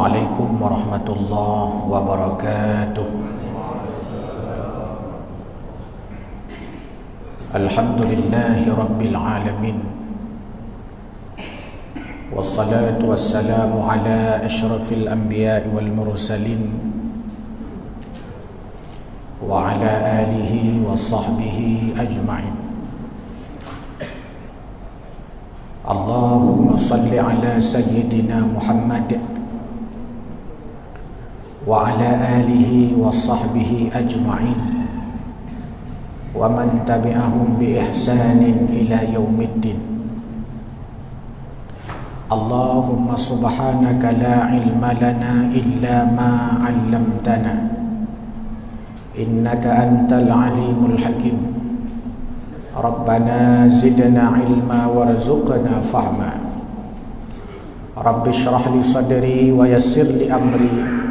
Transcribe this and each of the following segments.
Assalamualaikum warahmatullahi wabarakatuh. Alhamdulillahi rabbil alamin. Wassalatu wassalamu ala asyrafil anbiya'i wal mursalin wa ala alihi wa sahbihi ajma'in. Allahumma salli ala sayyidina Muhammad wa ala alihi wa sahbihi ajma'in wa man tabi'ahum bi ihsanin ila yaumiddin. Allahumma subhanaka la ilma lana illa ma 'allamtana innaka antal alimul hakim. Rabbana zidna ilma warzuqna fahma. Rabbi shrah li sadri wa yassir li amri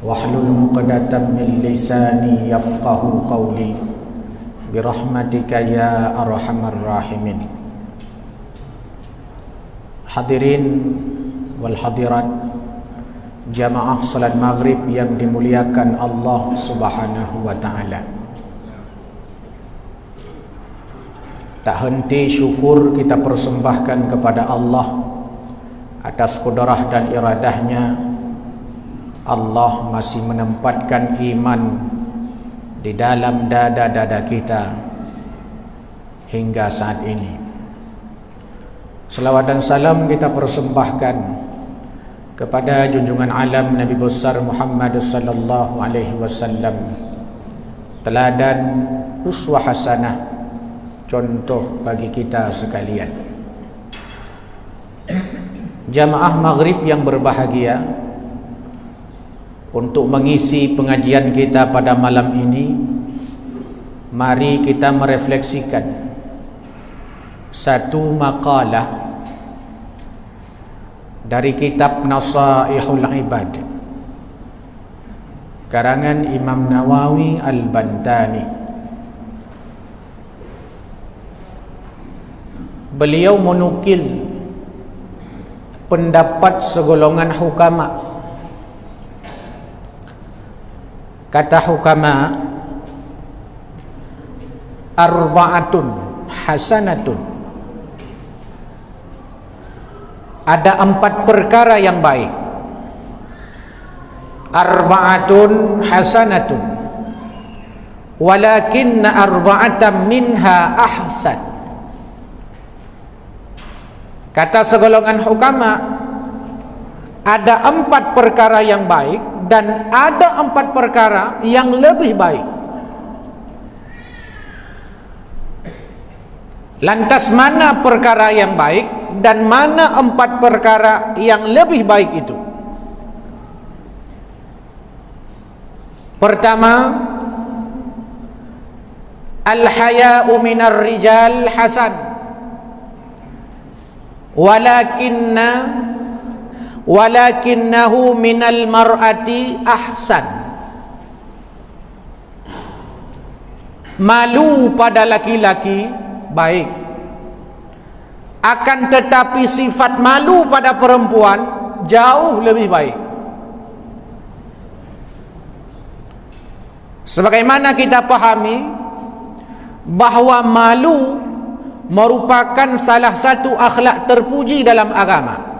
wahlul 'uqdatam min lisani yafqahu qawli birahmatika ya arhamar rahimin. Hadirin wal hadirat jamaah salat maghrib yang dimuliakan Allah Subhanahu wa taala. Tak henti syukur kita persembahkan kepada Allah atas kudrah dan iradahnya. Allah masih menempatkan iman di dalam dada-dada kita hingga saat ini. Selawat dan salam kita persembahkan kepada junjungan alam Nabi besar Muhammad sallallahu alaihi wasallam, teladan uswah hasanah, contoh bagi kita sekalian. Jamaah maghrib yang berbahagia, untuk mengisi pengajian kita pada malam ini, mari kita merefleksikan satu makalah dari kitab Nasaihul Ibad karangan Imam Nawawi Al-Bantani. Beliau menukil pendapat segolongan hukama. Kata hukama, arba'atun hasanatun. Ada 4 perkara yang baik. Arba'atun hasanatun walakinna arba'atan minha ahsan. Kata segolongan hukama, ada 4 perkara yang baik dan ada 4 perkara yang lebih baik. Lantas mana perkara yang baik dan mana 4 perkara yang lebih baik itu? Pertama, al-haya'u minar rijal hasan walakinnahu minal mar'ati ahsan. Malu pada laki-laki baik, akan tetapi sifat malu pada perempuan jauh lebih baik. Sebagaimana kita pahami bahawa malu merupakan salah satu akhlak terpuji dalam agama.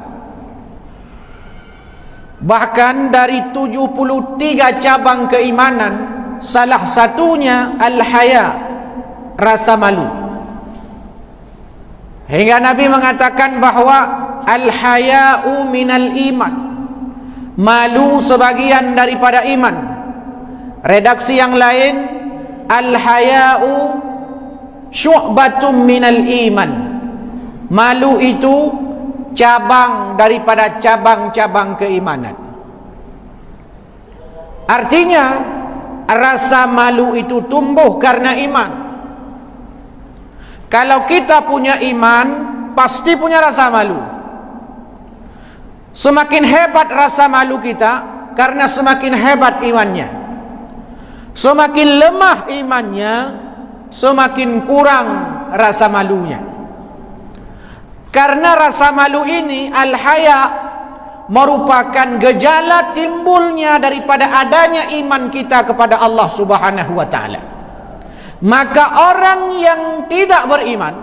Bahkan dari 73 cabang keimanan, salah satunya al-haya, rasa malu. Hingga Nabi mengatakan bahawa al-haya'u minal iman, malu sebagian daripada iman. Redaksi yang lain, al-haya'u syu'batum minal iman, malu itu cabang daripada cabang-cabang keimanan. Artinya rasa malu itu tumbuh karena iman. Kalau kita punya iman, pasti punya rasa malu. Semakin hebat rasa malu kita, karena semakin hebat imannya. Semakin lemah imannya, semakin kurang rasa malunya. Karena rasa malu ini, al-haya, merupakan gejala timbulnya daripada adanya iman kita kepada Allah Subhanahu wa taala. Maka orang yang tidak beriman,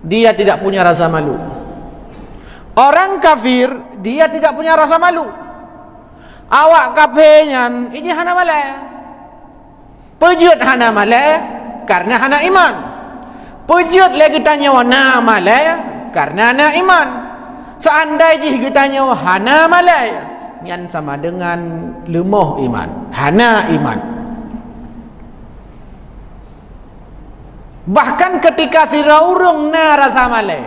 dia tidak punya rasa malu. Orang kafir, dia tidak punya rasa malu. Awak kafirnya ini hana malai, pejut hana malai karena hana iman. Pejut lagi tanya wana malai karena hana iman. Seandainya kita nyawa hana malai, yang sama dengan lemah iman, hana iman. Bahkan ketika si raurung na rasa malai,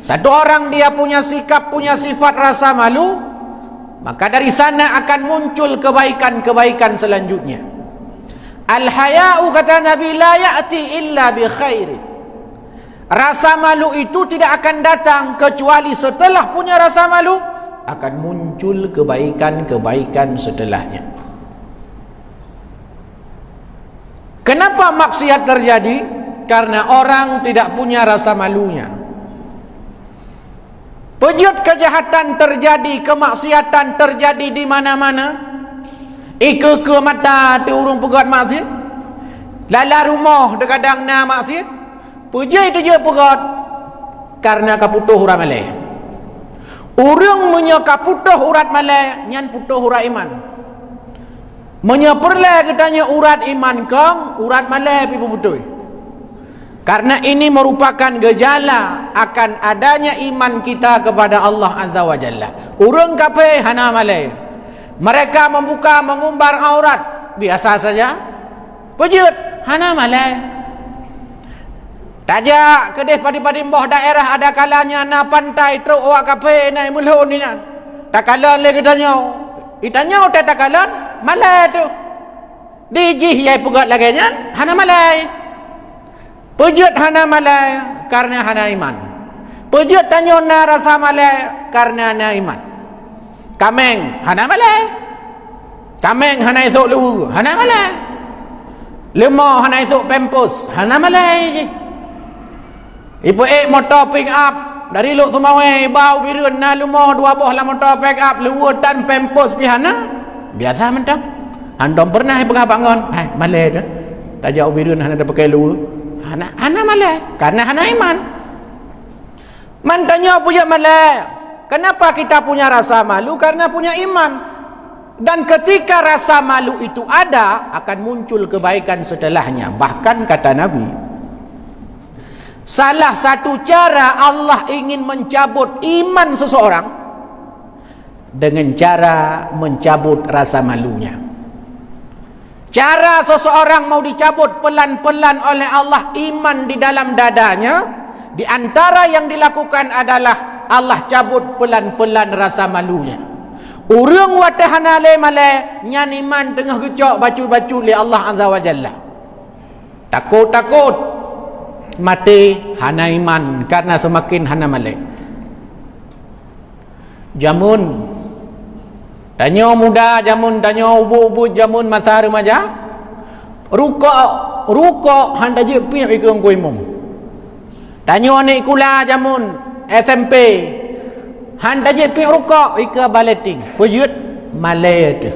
satu orang dia punya sikap, punya sifat rasa malu, maka dari sana akan muncul kebaikan-kebaikan selanjutnya. Al-haya'u, kata Nabi, la ya'ti illa bi khairin. Rasa malu itu tidak akan datang kecuali setelah punya rasa malu akan muncul kebaikan-kebaikan setelahnya. Kenapa maksiat terjadi? Karena orang tidak punya rasa malunya. Pejut kejahatan terjadi, kemaksiatan terjadi di mana-mana. Ke mata tu urung pegat maksiat. Lala rumah dekadang na maksiat. Puja itu je pegat karena kaputuh urat malai. Orang punya kaputuh urat malai nyan putuh urat iman. Menyeperlah katanya urat iman kang, urat malai pi putuh. Karena ini merupakan gejala akan adanya iman kita kepada Allah Azza wa Jalla. Orang kafir hana malai. Mereka membuka mengumbar aurat biasa saja. Pejut hana malai. Tajak kedih padi-padi mbah daerah ada kalanya na pantai truk awak kafe naik mulun ni nan. Takalan le kitanya. Itanya utai takalan malai tu. Dijih yai pegat lagi nya hana malai. Pejut hana malai karena hana iman. Pejut tanya na rasa malai karena hana iman. Kameng hana malai. Kameng hana esok lu hana malai. Lemah hana esok pempos hana malai je. Ibu motor pick up dari Luk Sumawai bau birun na lumah dua buah lah motor pick up luwur dan pempos pihana biasa mentang. Andom pernah pegah bangun malai dah tajak birun hana dah pakai luwur hana malai karena hana iman. Man tanya punya malai, kenapa kita punya rasa malu? Karena punya iman. Dan ketika rasa malu itu ada, akan muncul kebaikan setelahnya. Bahkan kata Nabi, salah satu cara Allah ingin mencabut iman seseorang dengan cara mencabut rasa malunya. Cara seseorang mau dicabut pelan-pelan oleh Allah iman di dalam dadanya, di antara yang dilakukan adalah Allah cabut pelan-pelan rasa malunya. Urang watahana le male nyan iman tengah gecok bacu-bacu li Allah Azza wa Jalla. Takut-takut mati hana iman karena semakin hana malik. Jamun tanya muda, jamun tanya ubu-ubu, jamun masa remaja. Rukuk handa je pi ikung kuimum. Tanya ni kula jamun SMP. Handa je pi rukuk ika baleting. Pujut malay tu.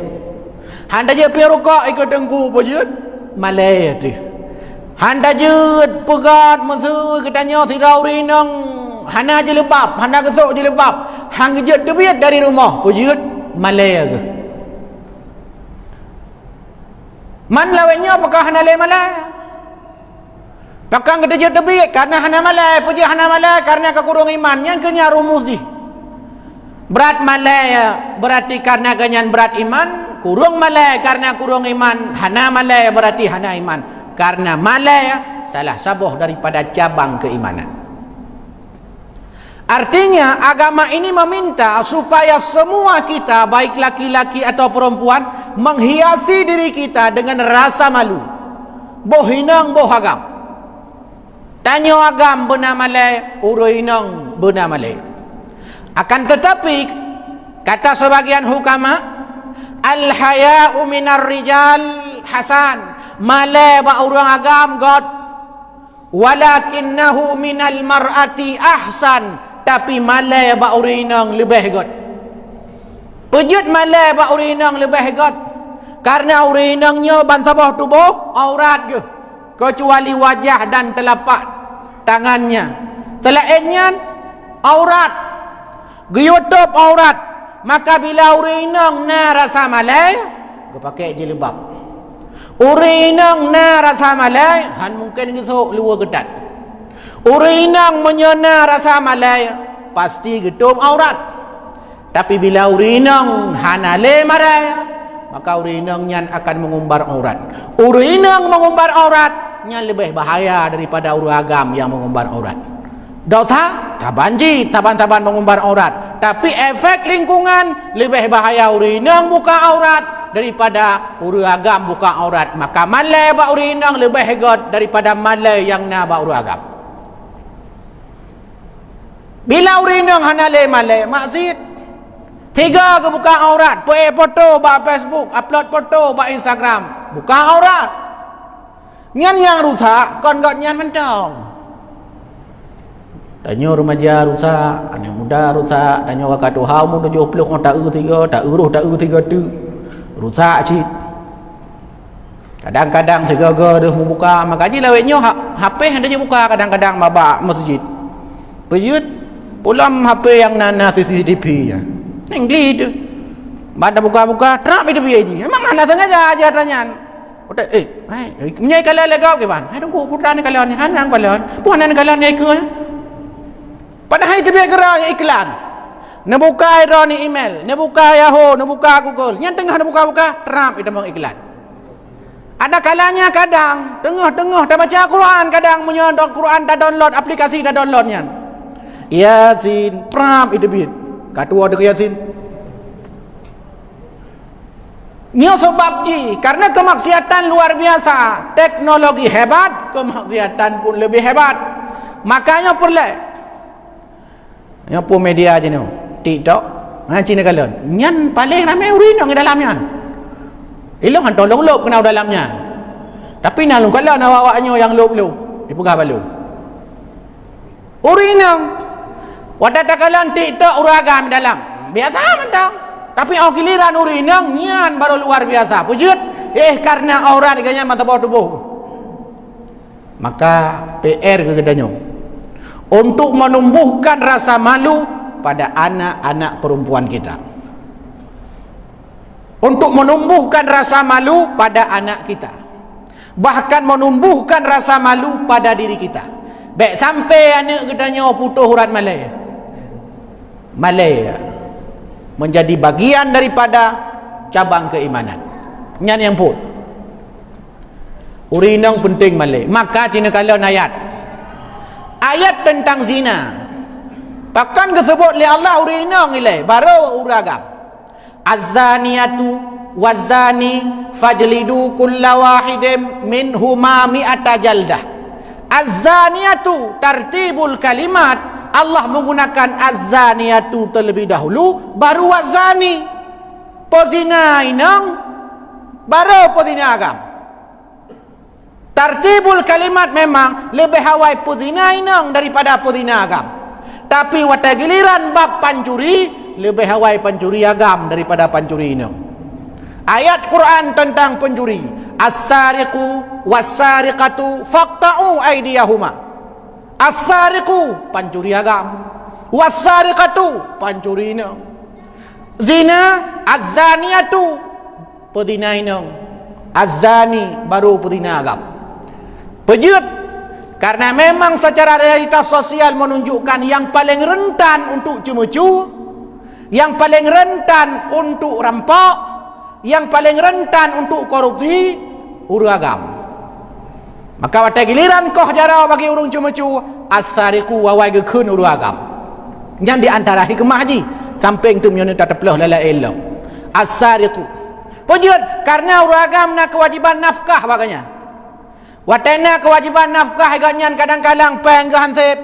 Handa je pi rukuk ika tengku pujut malay tu. Handa jut pegat mensu katanya tirau rinang hana je lebab, hana kesuk je lebab. Hang jut tebiat dari rumah pujut malay ke. Man lawenya apakah hana le malay? Pakang kata jut tebiat karena hana malay, pujut hana malay karena kekurang iman. Yang kenya rumus di. Berat malay berarti karena kenyan berat iman, kurang malay karena kurang iman, hana malay berarti hana iman. Karena malay salah sabuh daripada cabang keimanan. Artinya agama ini meminta supaya semua kita, baik laki-laki atau perempuan, menghiasi diri kita dengan rasa malu. Boh hinang boh agam. Tanya agam benar malay, uru hinang benar malay. Akan tetapi kata sebagian hukama, al-haya'u minar rijal hasan, malay ba orang agam god, walakinnahu minal mar'ati ahsan, tapi malai ba urinang lebih god. Pejut malai ba urinang lebih god. Karena urinangnya ban sabah tubuh aurat je. Kecuali wajah dan telapak tangannya. Selainnya aurat. Giyutup aurat. Maka bila urinang na rasa malai, dia pakai jilbab. Urinang na rasa malai, han mungkin gesok luar gedat. Urinang menyena rasa malai, pasti getup aurat. Tapi bila urinang hanale marai, maka urinang nyan akan mengumbar aurat. Urinang mengumbar aurat nyan lebih bahaya daripada uragam yang mengumbar aurat. Dosa tabanji taban-taban mengumbar aurat, tapi efek lingkungan lebih bahaya urinang buka aurat daripada uragam buka aurat. Maka malai ba urinang lebih hebat daripada malai yang na ba uragam. Bila urinang hanale malai maksiat. Tiga ke buka aurat, poe foto ba Facebook, upload foto ba Instagram, buka aurat. Nyan yang rusak, kon got nyan mentong. Tanya remaja rusak, anak muda rusak, tanya kakak tu hau mu 70 orang tak tiga tu. Rusak cik. Kadang-kadang segaga dah membuka, maka ji lawetnya HP hendak je buka kadang-kadang babak masjid. Pejut pulam HP yang nana CCTV ya. Nengli tu. Banda buka-buka, terap itu biar ji. Memang mana sengaja aja tanya. Menyai kalian legau ke ban? Hai tunggu putra ni kalian ni, hanang kalian. Puan ni kalian ni ke? Padahal itu biar gerak iklan. Nak buka ni email, nak buka Yahoo, nak buka Google. Yang tengah nak buka-buka, terap itu memang iklan. Ada kalanya kadang tengah-tengah dah baca Quran, kadang menyondok Quran dah download aplikasi dah downloadnya. Yasin, pram itu biar. Katua ada Yasin. Ini sebab ji, karena kemaksiatan luar biasa, teknologi hebat, kemaksiatan pun lebih hebat. Makanya perlu yang pun media je ni, TikTok, Cina kalian, nyan paling ramai urinang di dalamnya. Ilang hantar long-lop kena dalamnya. Tapi nalung kalian awak-awaknya yang lop-lop, dipegah balung. Urinang. Wadah kalian TikTok uragam dalam. Biasa mentang. Tapi giliran urinang nyan baru luar biasa. Pujut. Karena aurat diganya masa bawah tubuh. Maka PR kegadanya untuk menumbuhkan rasa malu pada anak-anak perempuan kita. Untuk menumbuhkan rasa malu pada anak kita. Bahkan menumbuhkan rasa malu pada diri kita. Baik sampai anak katanya putus urat malai. Malai menjadi bagian daripada cabang keimanan. Nyan yang pun. Urinang penting malai. Maka Cina kalian ayat tentang zina. Bahkan disebut oleh Allah urinang ilai baru uragam. Az-zaniyatu waz-zani fajlidu kulla wahidin minhuma mi'ata jaldah. Az-zaniyatu tartibul kalimat, Allah menggunakan az-zaniyatu terlebih dahulu baru waz-zani. Pozina inang baru pozina agam. Tartibul kalimat memang lebih hawai pozina inang daripada pozina agam. Tapi wata giliran bab pancuri lebih hawai pancuri agam daripada pancuri inang. Ayat Quran tentang pencuri, as-sariqu was-sariqatu faqta'u aydiyahuma. As-sariqu pancuri agam, was-sariqatu pancuri inang. Zina az-zaniyatu pozina inang. Az-zani baru pozina agam. Pejut, karena memang secara realitas sosial menunjukkan yang paling rentan untuk cemucu, yang paling rentan untuk rampok, yang paling rentan untuk korupsi, uragam. Maka pada giliran koh jarau bagi urung cemucu, as-sariqu wawai gekun uragam. Yang di antara hikmah haji, samping tu menyuruh tak terpeluh lalai elok. As-sariqu. Pejut, karena uragam nak kewajiban nafkah baganya. Watena kewajiban nafkah agaknya kadang-kadang peng ke hansip,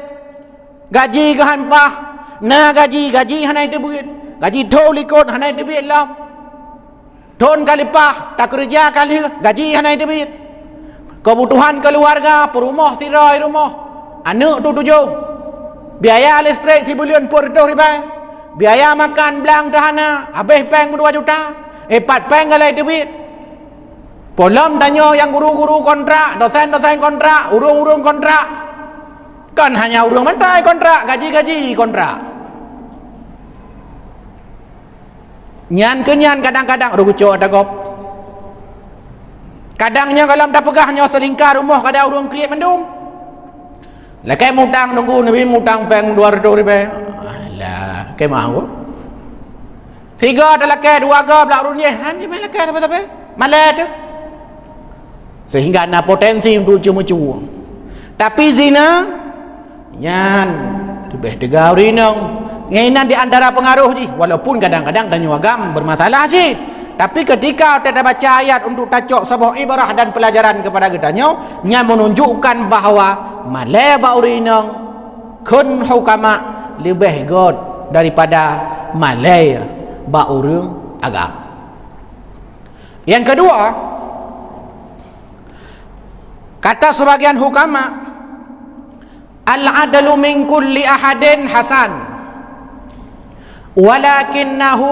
gaji ke hanpah, na gaji hanai duit, gaji tol ikut hanai duit lah, ton kalipah tak kerja kali gaji hanai duit, kebutuhan keluarga perumah tirai rumah, anak tu 7, biaya listrik 1 bulan pun reduh ribai, biaya makan belang tahana habis peng 2 juta, 4 peng galai duit. Belum tanya yang guru-guru kontrak, dosen-dosen kontrak, urung-urung kontrak. Kan hanya urung mantai kontrak, gaji-gaji kontrak. Nyan ke nyan kadang-kadang rujuk ada gop. Kadangnya kalau dah pegahnya selingkar rumah kada urung kriat mendung. Lakai mutang nunggu nabi mutang peng 200 ribu. Alah, ke mau. 3 ada lakai 2 gop lah urun dia. Han di mana lakai apa-apa? Malah tu. Sehingga ada potensi untuk cuma-cuma. Tapi zina nyan lebih tegau rinang. Ngainan di antara pengaruh ji, walaupun kadang-kadang dan nyuagam bermasalah ji. Tapi ketika kita baca ayat untuk tacok sebuah ibarah dan pelajaran kepada kitanya, nya menunjukkan bahawa malai baurinang kun hukama lebih god daripada malai baurung agam. Yang kedua, kata sebagian hukama, al-adlu min kulli ahadin hasan walakinnahu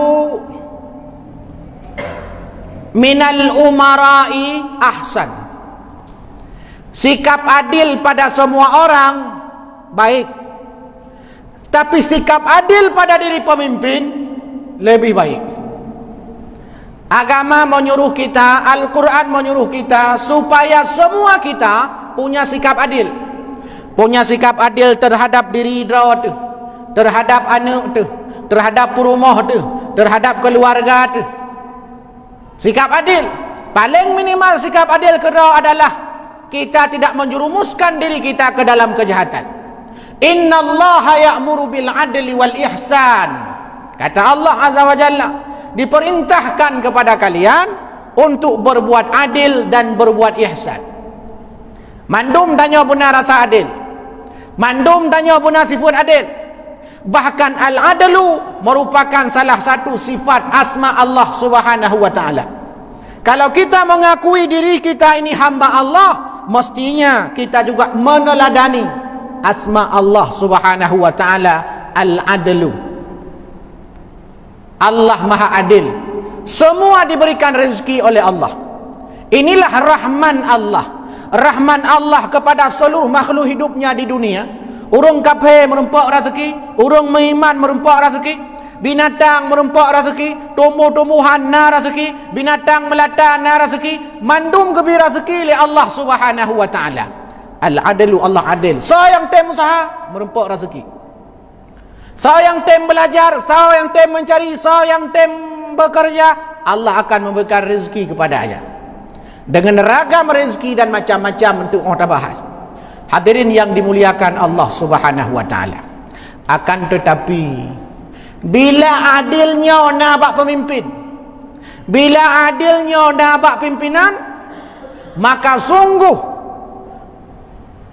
minal umara'i ahsan. Sikap adil pada semua orang baik, tapi sikap adil pada diri pemimpin lebih baik. Agama menyuruh kita, Al-Quran menyuruh kita supaya semua kita punya sikap adil. Punya sikap adil terhadap diri drawat tu, terhadap anak tu, terhadap rumah tu, terhadap keluarga tu. Sikap adil, paling minimal sikap adil kedua adalah kita tidak menjerumuskan diri kita ke dalam kejahatan. Innallaha ya'muru bil adli wal ihsan. Kata Allah Azza wa Jalla, diperintahkan kepada kalian untuk berbuat adil dan berbuat ihsan. Mandum tanya benar rasa adil, mandum tanya benar sifat adil. Bahkan al-adlu merupakan salah satu sifat asma Allah Subhanahu wa ta'ala. Kalau kita mengakui diri kita ini hamba Allah, mestinya kita juga meneladani asma Allah Subhanahu wa ta'ala, al-adlu. Allah Maha Adil. Semua diberikan rezeki oleh Allah. Inilah rahman Allah. Rahman Allah kepada seluruh makhluk hidupnya di dunia. Urang kafir merempak rezeki, urang beriman merempak rezeki, binatang merempak rezeki, tumbuh-tumbuhan na rezeki, binatang melata na rezeki, mandum kebi rezeki oleh Allah Subhanahu wa ta'ala. Al-adlu, Allah adil. Sayang tem usaha merempak rezeki. Sayang tem belajar, sayang tem mencari, sayang tem bekerja, Allah akan memberikan rezeki kepada aya. Dengan ragam rezeki dan macam-macam untuk kita bahas. Hadirin yang dimuliakan Allah Subhanahu wa ta'ala. Akan tetapi bila adilnya nak pemimpin, bila adilnya nak pimpinan, maka sungguh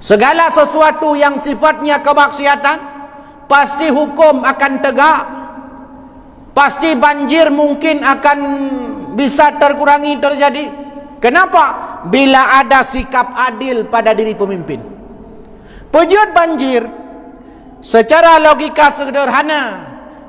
segala sesuatu yang sifatnya kemaksiatan pasti hukum akan tegak, pasti banjir mungkin akan bisa terkurangi terjadi. Kenapa? Bila ada sikap adil pada diri pemimpin. Pejut banjir secara logika sederhana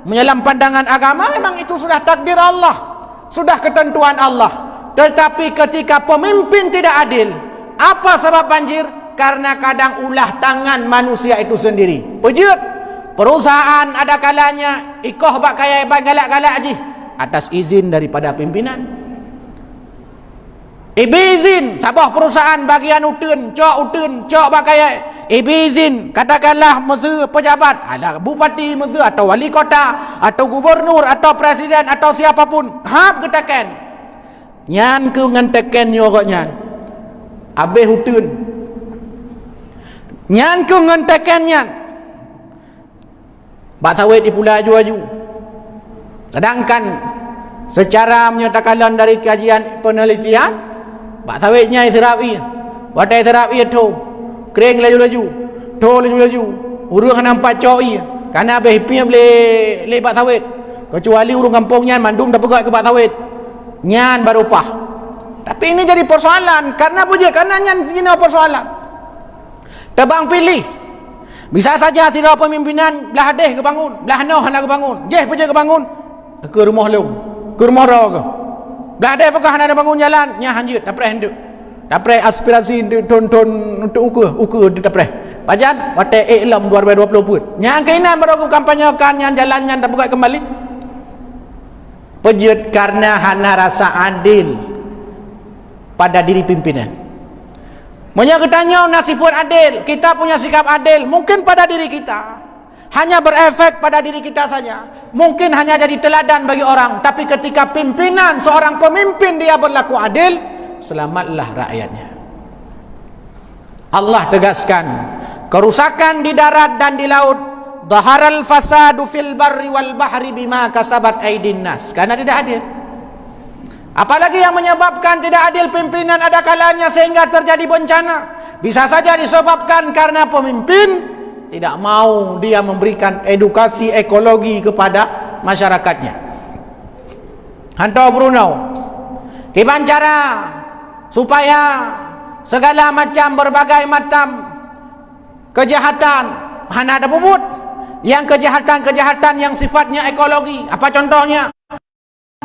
menyalam pandangan agama, memang itu sudah takdir Allah, sudah ketentuan Allah. Tetapi ketika pemimpin tidak adil, apa sebab banjir? Karena kadang ulah tangan manusia itu sendiri. Pejut perusahaan ada kalanya ikoh bak kaya galak-galak aji atas izin daripada pimpinan. Ibizin sabah perusahaan bagian utun, cok bakai ibizin, katakanlah mesti pejabat, ada bupati mesti atau wali kota atau gubernur atau presiden atau siapapun, hap katakan nyan ke ngantekan nyogok nyan abe utun, nyan ke ngantekan nyan bak sawit di pula aju-aju. Sedangkan secara menyatakan dari kajian penelitian, bak sawitnya israfi, watai israfi tu kering laju-laju, tu laju-laju, urang nampak coi, karena behipnya boleh bak sawit. Kecuali urang kampungnya mandum dah pegat ke bak sawit, nyan baru pah. Tapi ini jadi persoalan, karena puja, karena nyan ini persoalan. Tebang pilih, Bisa saja sira pemimpinan belah hadeh ke bangun, belah noh hana ke bangun, jeh peje ke bangun, ke rumah lu, ke rumah ro ke. Belah hadeh apakah hana bangun jalan, nya hanjut dapre hendak. Dapre aspirasi ton untuk ukur di dapre. Pajan wate iklam 2020 pun. Nya kainan baru kampanyekan yang jalannya tak buka kembali. Pejut karena hana rasa adil pada diri pimpinan. Banyak ketanya nasibun adil, kita punya sikap adil, mungkin pada diri kita, hanya berefek pada diri kita saja, mungkin hanya jadi teladan bagi orang, tapi ketika pimpinan, seorang pemimpin dia berlaku adil, selamatlah rakyatnya. Allah tegaskan, kerusakan di darat dan di laut, dhaharal fasadu fil barri wal bahri bima kasabat aydin nas, karena tidak adil. Apalagi yang menyebabkan tidak adil pimpinan ada kalanya sehingga terjadi bencana. Bisa saja disebabkan karena pemimpin tidak mau dia memberikan edukasi ekologi kepada masyarakatnya. Hantau Bruno, gimana cara supaya segala macam berbagai macam kejahatan hana ada bubut, yang kejahatan-kejahatan yang sifatnya ekologi. Apa contohnya?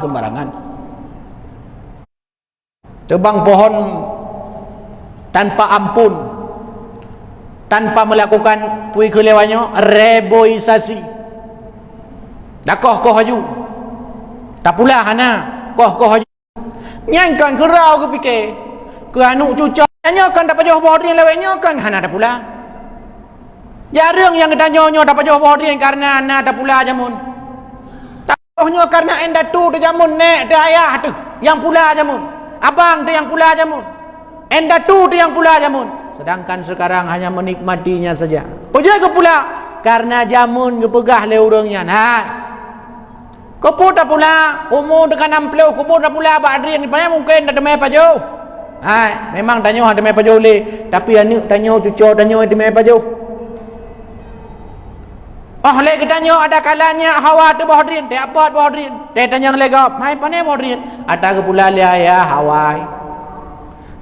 Sembarangan tebang pohon tanpa ampun, tanpa melakukan pui kelewannya reboisasi. Dah koh haju tak pula hana koh haju nyangkan kerau ke fikir ke anu cucuk nyokan dapat jauh bohong dia lewat nyokan hana dah pula jarang yang kita nyonyo dapat jauh bohong dia karena hana dah pula jamun tak bohongnya karena enda tu dah jamun nek dah ayah tu yang pula jamun, abang tu yang pula jamun, enda tu yang pula jamun. Sedangkan sekarang hanya menikmatinya saja. Pujai ke pula karena jamun kepegah le urangnya. Hai. Koput dah pula umur dengan 60 koput dah pula Badrin ni mungkin dah demai paju. Hai, memang tanyo ada demai paju le, tapi anak tanyo cucu tanyo demai paju. Oh le ketanyo ada kalanya hawa tu Badrin, te apa Badrin? Te tanya legap, mai pane Badrin? Ada ke pula le ayah hawai.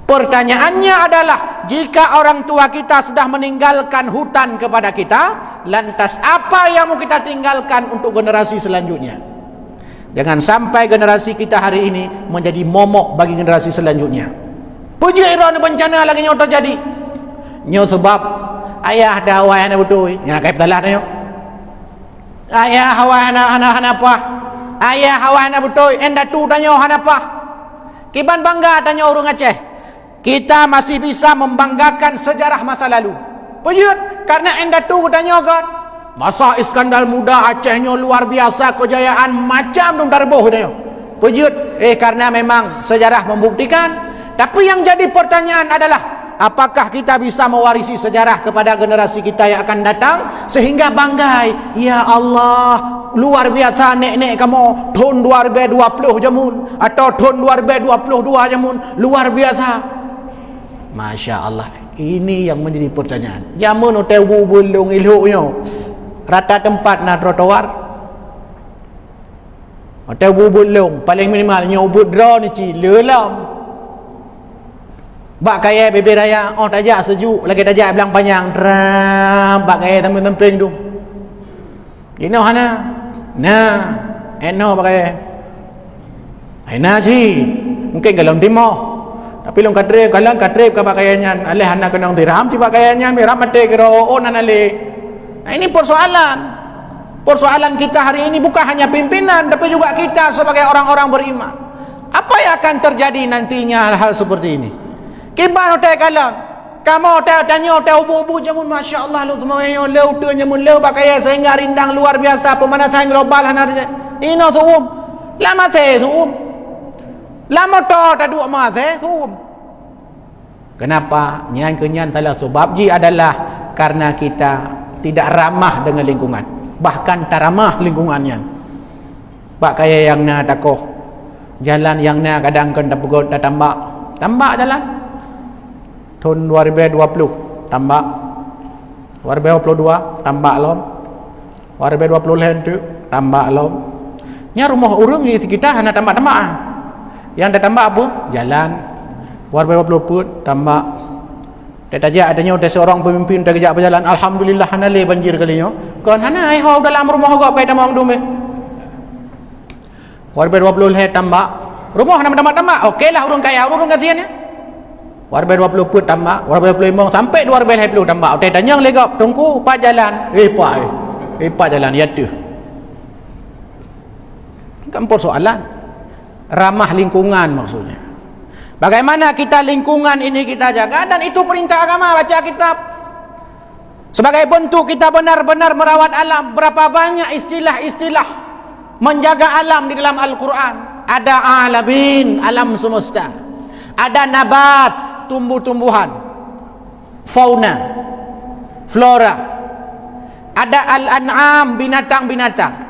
Pertanyaannya adalah, jika orang tua kita sudah meninggalkan hutan kepada kita, lantas apa yang mau kita tinggalkan untuk generasi selanjutnya? Jangan sampai generasi kita hari ini menjadi momok bagi generasi selanjutnya. Puji iron bencana lagi yang terjadi. Nyo sebab ayah dah hawai anak betul. Yang kaip salah nyo. Ayah hawai anak apa? Ayah hawai anak betul. Enda tu tanyo apa? Kiban bangga tanyo orang Aceh. Kita masih bisa membanggakan sejarah masa lalu. Pejut karena enda tu tanya kan. Masa Iskandar Muda Acehnya luar biasa kejayaan macam dum darboh dia. Pejut karena memang sejarah membuktikan. Tapi yang jadi pertanyaan adalah, apakah kita bisa mewarisi sejarah kepada generasi kita yang akan datang sehingga banggai, ya Allah, luar biasa nek kamu tahun 2020 jamun atau tahun 2022 jamun luar biasa. Masya Allah, ini yang menjadi pertanyaan. Jamun hotel bulung ilhuknya rata tempat na trotoar. Hotel bulung paling minimalnya ubud draw ni cilelam. Bak kaya bebek raya, oh tajak sejuk, lagi tajak belang panjang. Tram, bak kaya tamping-tamping tu. Ini hana. Nah, eno bak kaya. Aina si. Mungkin kalau timah. Tapi long katrip kalang katrip ka pakaiannya alih anak kenang dirham ci pakaiannya merah mate kero onan ale. Nah, ini persoalan kita hari ini bukan hanya pimpinan tapi juga kita sebagai orang-orang beriman. Apa yang akan terjadi nantinya hal seperti ini? Kiban hotel kalang kamu hotel tanya hotel ubu-ubu jamun masya-Allah lu semuanya leu tu jamun leu pakaian sehingga rindang luar biasa pemanasan global hana ini tuum lama saya tuum lama to tak dua mas tuum. Kenapa? Kenyan salah sebab ji adalah karena kita tidak ramah dengan lingkungan, bahkan tak ramah lingkungannya. Pak kaya yang na takoh jalan yang na kadang kan tak pegot tak tambak jalan tahun 2020 tambak 2022 tambak lom 2020 lain tu tambak lom nya rumah urang di sekitar hana tambak yang dah tambah apa? Jalan 2020 pun tambah Dia tajak adanya ada seorang pemimpin tak kejap berjalan, alhamdulillah hanale banjir kalinya. Kan hanai hau dalam rumah gak pai tamang dume. Warbe 20 le tambah. Rumah nama tambah. Okeylah urang kaya, urang kasihan ya. Warbe 20 put tambah, warbe 25 sampai 20 tambah. Dia tanya legap tunggu pak jalan. Pak jalan ya tu. Kan persoalan ramah lingkungan maksudnya. Bagaimana kita lingkungan ini kita jaga, dan itu perintah agama. Baca kitab sebagai bentuk kita benar-benar merawat alam. Berapa banyak istilah-istilah menjaga alam di dalam Al-Quran. Ada alamin, alam semesta. Ada nabat, tumbuh-tumbuhan, fauna, flora. Ada al-an'am, binatang-binatang.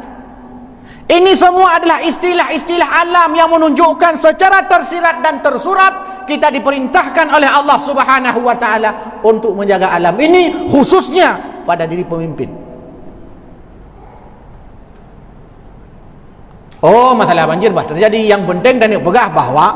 Ini semua adalah istilah-istilah alam yang menunjukkan secara tersirat dan tersurat kita diperintahkan oleh Allah Subhanahu wa taala untuk menjaga alam ini, khususnya pada diri pemimpin. Oh, masalah banjir bah terjadi, yang penting dan yang pegah bahwa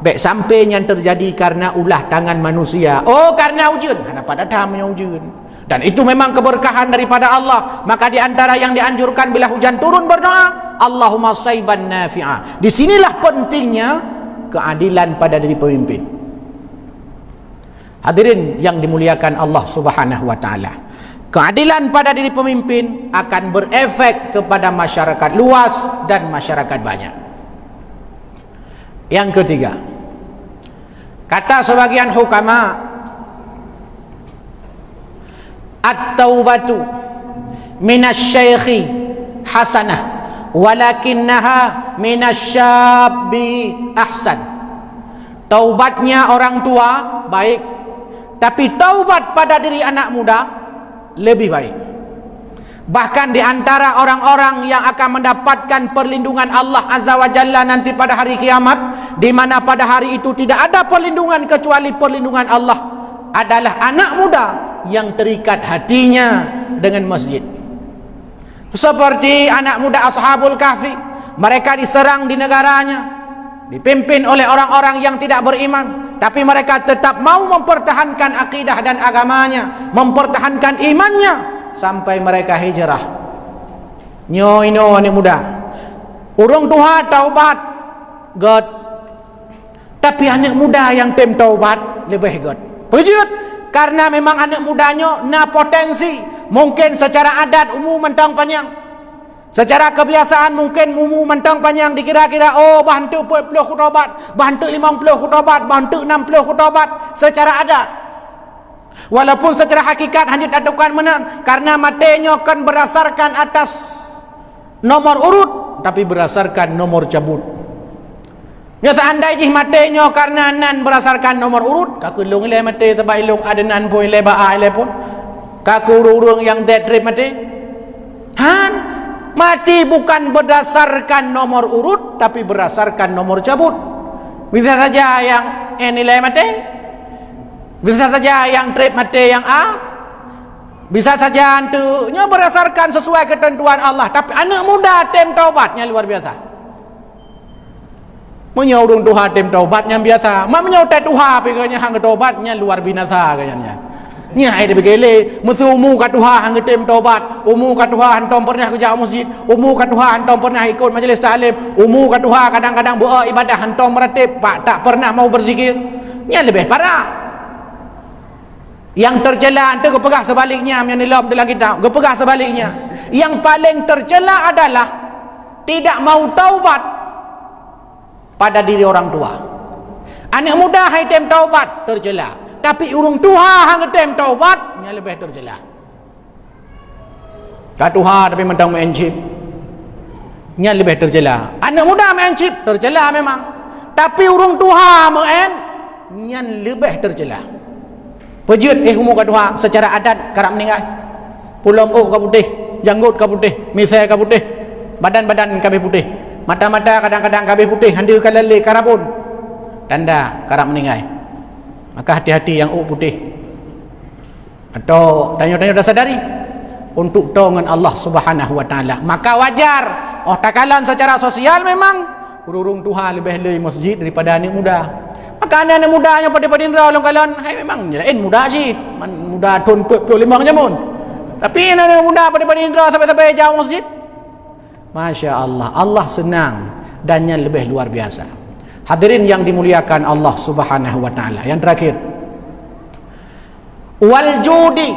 baik sampai yang terjadi karena ulah tangan manusia. Oh, karena ujian, kenapa datangnya ujian? Dan itu memang keberkahan daripada Allah. Maka di antara yang dianjurkan bila hujan turun berdoa, Allahumma saiban nafi'ah. Disinilah pentingnya keadilan pada diri pemimpin. Hadirin yang dimuliakan Allah Subhanahu wa taala. Keadilan pada diri pemimpin akan berefek kepada masyarakat luas dan masyarakat banyak. Yang ketiga, kata sebagian hukama, at-taubatu minasy-syaikhi hasanah walakinnaha minasyabbi ahsan. Taubatnya orang tua baik, tapi taubat pada diri anak muda lebih baik. Bahkan di antara orang-orang yang akan mendapatkan perlindungan Allah Azza wa Jalla nanti pada hari kiamat, di mana pada hari itu tidak ada perlindungan kecuali perlindungan Allah, adalah anak muda yang terikat hatinya dengan masjid. Seperti anak muda Ashabul Kahfi, mereka diserang di negaranya, dipimpin oleh orang-orang yang tidak beriman, tapi mereka tetap mau mempertahankan akidah dan agamanya, mempertahankan imannya sampai mereka hijrah. Nyo ino anak muda urung tuha taubat god, tapi anak muda yang tem taubat lebih god. Pujud, karena memang anak mudanya na potensi. Mungkin secara adat umum mentang panjang, secara kebiasaan mungkin umum mentang panjang, dikira-kira oh bantu 40 khutabat, bantu 50 khutabat, bantu 60 khutabat secara adat. Walaupun secara hakikat hanya tak tukar menang, karena matenya kan berdasarkan atas nomor urut, tapi berdasarkan nomor cabut. Nyata andai jih matenya karena nan berdasarkan nomor urut, kaku long le mate tabai long ada nan poin le ba ai le pun. Kaku urung yang dead trip mati. Han mati bukan berdasarkan nomor urut, tapi berdasarkan nomor cabut. Bisa saja yang nilai mati, bisa saja yang trip mati yang A, bisa saja antunya berdasarkan sesuai ketentuan Allah. Tapi anak muda tem taubatnya luar biasa. Menyaudung Tuhan tem taubatnya biasa. Mak menyautai Tuhan peganya hang taubatnya luar binasa kayaknya. Nya ai de begele musumu ka Tuhan hang tem taubat. Umu ka Tuhan antom pernah kerja masjid. Umu ka Tuhan antom pernah ikut majelis taklim. Umu ka Tuhan kadang-kadang buat ibadah antom meratib, pak tak pernah mau berzikir. Nya lebih parah. Yang tercela ante kepegah sebaliknya yang dalam kitab. Kepegah sebaliknya. Yang paling tercela adalah tidak mau taubat pada diri orang tua. Anak muda hai tem taubat tercela, tapi urung tua hang tem taubat nya lebih tercela. Ka tuha tapi mentang mencip nya lebih tercela. Anak muda mencip tercela memang, tapi urung tua men nya lebih tercela. Pejut umur ka tuha secara adat kerap meninggal. Pulang ka putih, janggut ka putih, misai ka putih, badan-badan kabeh putih. Mata-mata kadang-kadang kabeh putih, handa kalale karabun, tanda karap meninggal. Maka hati-hati yang putih. Atau tanya-tanya dah sadari untuk tahu dengan Allah Subhanahu wa taala. Maka wajar takalan secara sosial memang urung Tuhan lebih masjid daripada anak muda. Maka anak mudanya pada Indra long kalan, hai memang lain muda sih. Muda tahun 45 jamun. Tapi anak muda pada Indra sampai jauh masjid. Masya Allah, Allah senang dan yang lebih luar biasa. Hadirin yang dimuliakan Allah Subhanahu wa taala. Yang terakhir, wal judi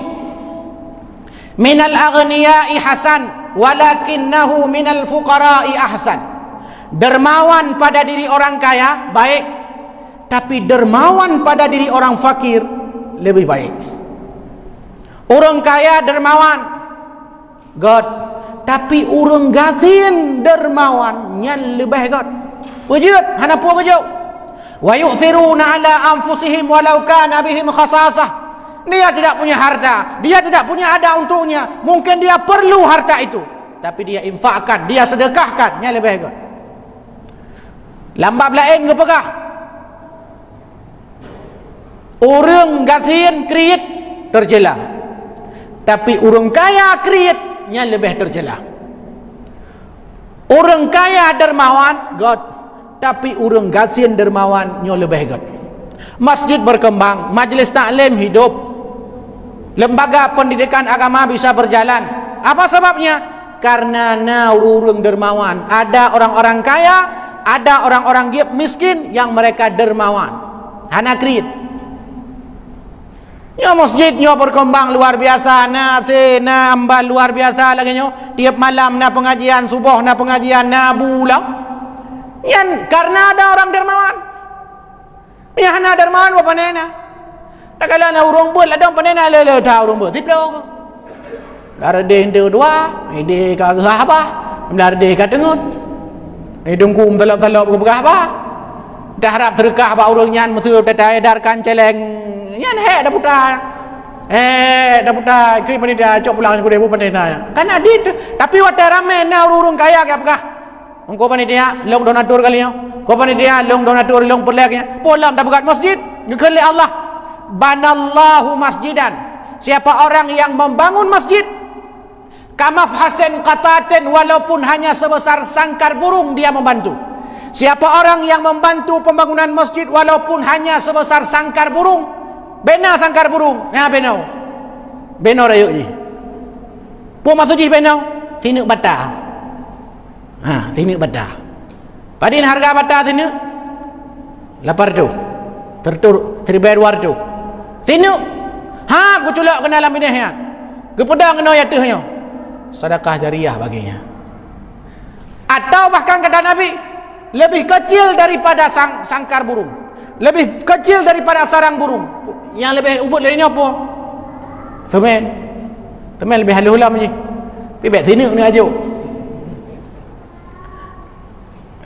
minal aghniyai hasan walakinnahu minal fuqara'i ahsan. Dermawan pada diri orang kaya baik, tapi dermawan pada diri orang fakir lebih baik. Orang kaya dermawan God, tapi orang gazin dermawan yang lebih God. Wujud hana puas wujud. Wa yu'thiruna ala anfusihim walau kana bihim khasasah. Dia tidak punya harta, dia tidak punya ada untuknya, mungkin dia perlu harta itu, tapi dia infakkan, dia sedekahkan, yang lebih baik. Lambat lain ke pegah. Orang gazin kredit terjelah, tapi orang kaya kredit yang lebih terjelah. Orang kaya dermawan God, tapi orang gazin dermawan yang lebih God. Masjid berkembang, majlis taklim hidup, lembaga pendidikan agama bisa berjalan. Apa sebabnya? Karena orang dermawan. Ada orang-orang kaya, ada orang-orang miskin yang mereka dermawan. Hana kredit. Nyo masjidnya berkembang luar biasa, na ambal luar biasa lagi nyo. Tiap malam na pengajian subuh, na pengajian na bulan. Yan karena ada orang dermawan. Ya hana dermawan apa nena? Tak kala na urung bul, ada apa nena le ta urung bul. Tidak ko. Lar de dua, ide ka apa? Lar de ka tengut. Hidung kum telap-telap ke apa? Dah harap terkah ba urang nyan musuh tetai darkan celeng. Nyan he dah putar. Dah putar ke penida cok pulang ku debu penida. Kan adit, tapi wat rame na urung kaya ke apakah? Engko panitia long donatur kali yo. Ko panitia long donatur long pelaknya. Polam dah buat masjid, ngekeli Allah. Banallahu masjidan. Siapa orang yang membangun masjid kamafhasin qatatin, walaupun hanya sebesar sangkar burung dia membantu. Siapa orang yang membantu pembangunan masjid walaupun hanya sebesar sangkar burung, bena sangkar burung, ya benau. Benau rayuk ji. Pu masuk ji benau, tinuk bata. Ha, tinuk bata. Padin harga bata tinuk 800. Tertur 3,200. Tinuk. Ha, ku culak kena dalam minahnya. Gepedang kena yatuhnya. Sedekah jariah baginya. Atau bahkan kata Nabi, lebih kecil daripada sangkar burung, lebih kecil daripada sarang burung. Yang lebih ubud dari ni apa? Temen lebih halus lah je. Pibek tinuk ni ajuk.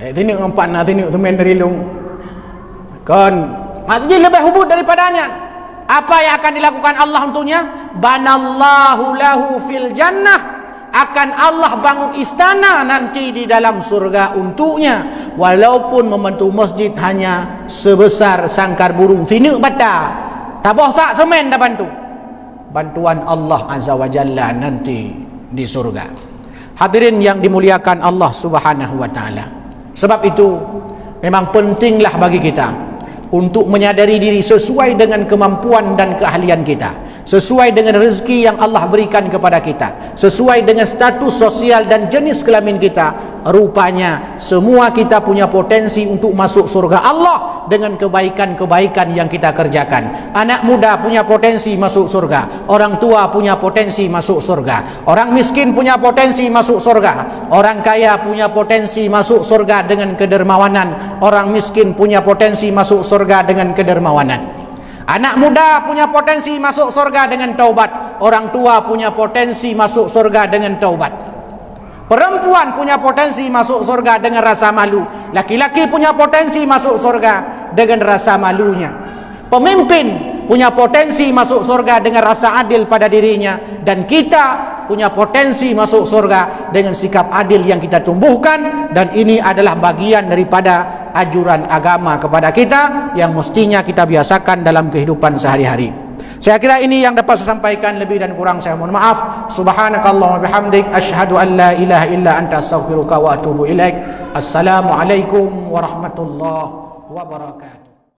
Tinuk empat nak tinuk temen dari long. Kan maksudnya lebih ubud daripadanya. Apa yang akan dilakukan Allah untuknya? Banallahu lahu fil jannah. Akan Allah bangun istana nanti di dalam surga untuknya, walaupun membantu masjid hanya sebesar sangkar burung. Sini bata tak bosak semen dah bantu. Bantuan Allah Azza wa Jalla nanti di surga. Hadirin yang dimuliakan Allah Subhanahu wa taala. Sebab itu memang pentinglah bagi kita untuk menyadari diri sesuai dengan kemampuan dan keahlian kita, sesuai dengan rezeki yang Allah berikan kepada kita, sesuai dengan status sosial dan jenis kelamin kita. Rupanya semua kita punya potensi untuk masuk surga Allah dengan kebaikan-kebaikan yang kita kerjakan. Anak muda punya potensi masuk surga, orang tua punya potensi masuk surga, orang miskin punya potensi masuk surga, orang kaya punya potensi masuk surga dengan kedermawanan, orang miskin punya potensi masuk surga dengan kedermawanan. Anak muda punya potensi masuk surga dengan taubat, orang tua punya potensi masuk surga dengan taubat. Perempuan punya potensi masuk surga dengan rasa malu, laki-laki punya potensi masuk surga dengan rasa malunya. Pemimpin punya potensi masuk surga dengan rasa adil pada dirinya, dan kita punya potensi masuk surga dengan sikap adil yang kita tumbuhkan. Dan ini adalah bagian daripada ajuran agama kepada kita yang mestinya kita biasakan dalam kehidupan sehari-hari. Saya kira ini yang dapat saya sampaikan, lebih dan kurang saya mohon maaf. Subhanakallahumma bihamdik, asyhadu an la ilaha illa anta, astaghfiruka wa atubu ilaik. Assalamualaikum warahmatullahi wabarakatuh.